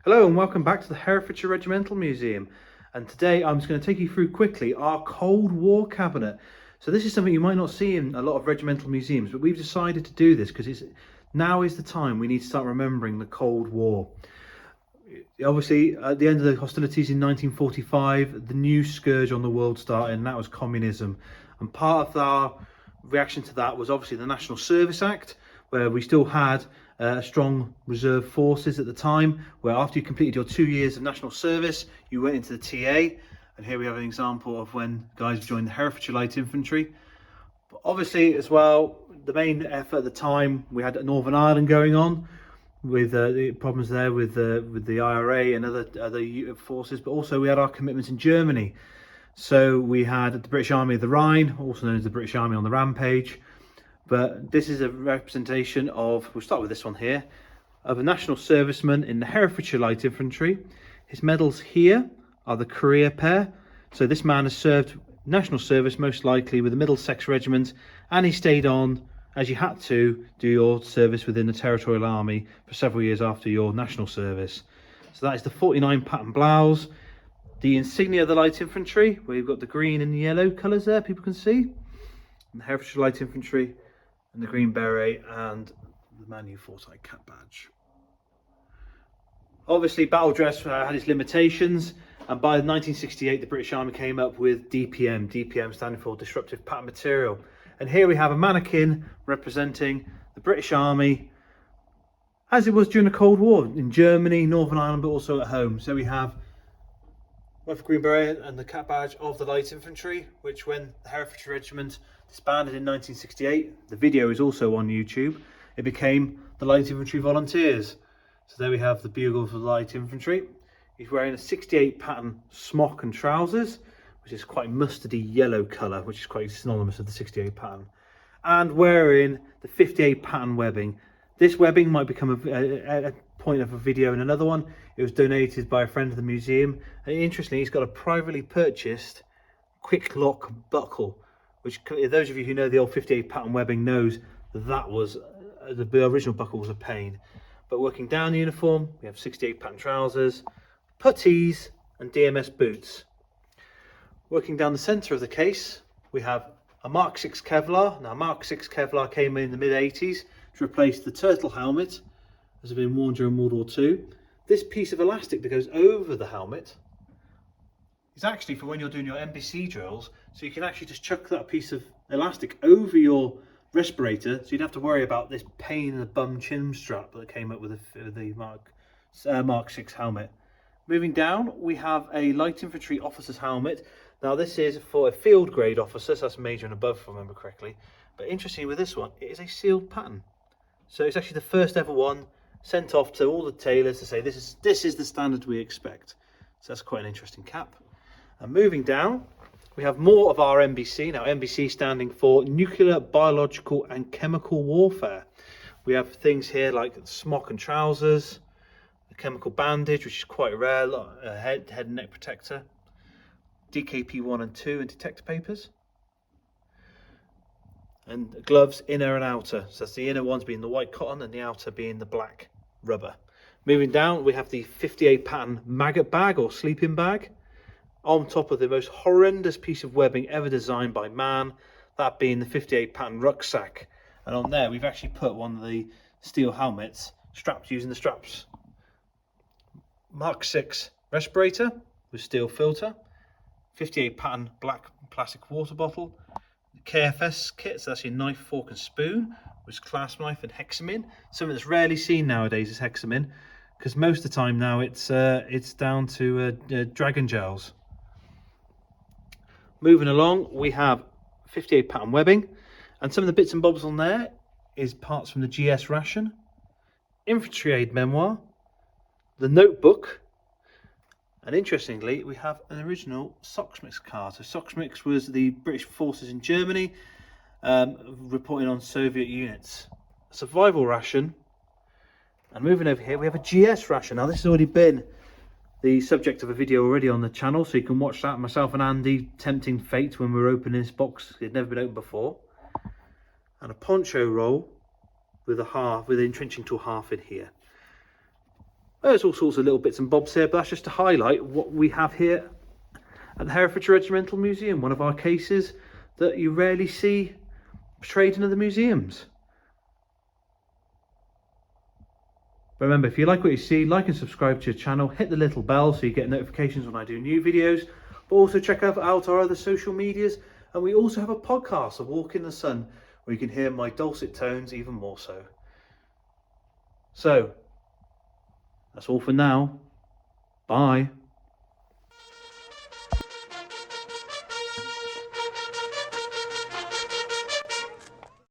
Hello and welcome back to the Herefordshire Regimental Museum, and today I'm just going to take you through quickly our Cold War cabinet. So this is something you might not see in a lot of regimental museums, but we've decided to do this because now is the time we need to start remembering the Cold War. Obviously at the end of the hostilities in 1945 the new scourge on the world started, and that was communism, and part of our reaction to that was obviously the National Service Act, where we still had strong reserve forces at the time, where after you completed your 2 years of national service you went into the TA. And here we have an example of when guys joined the Herefordshire Light Infantry. But obviously as well, the main effort at the time, we had Northern Ireland going on with the problems there with the IRA and other forces, but also we had our commitments in Germany. So we had the British Army of the Rhine, also known as the British Army on the Rampage. But this is a representation of, we'll start with this one here, of a national serviceman in the Herefordshire Light Infantry. His medals here are the career pair. So this man has served national service most likely with the Middlesex Regiment, and he stayed on as you had to do your service within the Territorial Army for several years after your national service. So that is the 49 pattern blouse, the insignia of the Light Infantry, where you've got the green and yellow colours there, people can see, and the Herefordshire Light Infantry, and the green beret and the Man U Foresight cap badge. Obviously battle dress had its limitations, and by 1968 the British Army came up with DPM standing for disruptive pattern material. And here we have a mannequin representing the British Army as it was during the Cold War in Germany, Northern Ireland, but also at home. So we have with green beret and the cap badge of the Light Infantry, which when the Herefordshire Regiment disbanded in 1968, the video is also on YouTube, it became the Light Infantry Volunteers. So there we have the bugle for the Light Infantry. He's wearing a 68 pattern smock and trousers, which is quite mustardy yellow colour, which is quite synonymous with the 68 pattern, and wearing the 58 pattern webbing. This webbing might become a point of a video in another one. It was donated by a friend of the museum, and interestingly he's got a privately purchased quick lock buckle, which those of you who know the old 58 pattern webbing knows that was the original buckle was a pain. But working down the uniform, we have 68 pattern trousers, puttees and DMS boots. Working down the centre of the case, we have a Mark 6 Kevlar. Now Mark 6 Kevlar came in the mid-80s to replace the turtle helmet as had been worn during World War II. This piece of elastic that goes over the helmet is actually for when you're doing your NBC drills, so you can actually just chuck that piece of elastic over your respirator, so you don't have to worry about this pain in the bum chin strap that came up with the Mark 6 helmet. Moving down, we have a Light Infantry officer's helmet. Now this is for a field grade officer, so that's major and above if I remember correctly. But interestingly with this one, it is a sealed pattern. So it's actually the first ever one sent off to all the tailors to say this is the standard we expect. So that's quite an interesting cap. And moving down, we have more of our NBC. Now NBC standing for Nuclear, Biological and Chemical Warfare. We have things here like smock and trousers, a chemical bandage, which is quite rare, a head and neck protector, DKP 1 and 2 and detector papers, and gloves inner and outer. So that's the inner ones being the white cotton and the outer being the black rubber. Moving down, we have the 58 pattern maggot bag or sleeping bag, on top of the most horrendous piece of webbing ever designed by man, that being the 58 pattern rucksack. And on there we've actually put one of the steel helmets strapped using the straps. Mark 6 respirator with steel filter, 58 pattern black plastic water bottle, KFS kit, so that's your knife, fork and spoon, with clasp knife and hexamin. Something that's rarely seen nowadays is hexamin, because most of the time now it's down to dragon gels. Moving along, we have 58 pattern webbing, and some of the bits and bobs on there is parts from the GS ration, infantry aid memoir, the notebook, and interestingly we have an original Socksmix card. So Socksmix was the British forces in Germany reporting on Soviet units. A survival ration. And moving over here we have a GS ration. Now this has already been the subject of a video already on the channel, so you can watch that, myself and Andy tempting fate when we were opening this box. It had never been opened before. And a poncho roll with an entrenching tool half in here. There's all sorts of little bits and bobs here, but that's just to highlight what we have here at the Herefordshire Regimental Museum, one of our cases that you rarely see portrayed in other museums. Remember, if you like what you see, like and subscribe to your channel, hit the little bell so you get notifications when I do new videos, but also check out our other social medias, and we also have a podcast, A Walk in the Sun, where you can hear my dulcet tones even more so. So, that's all for now. Bye.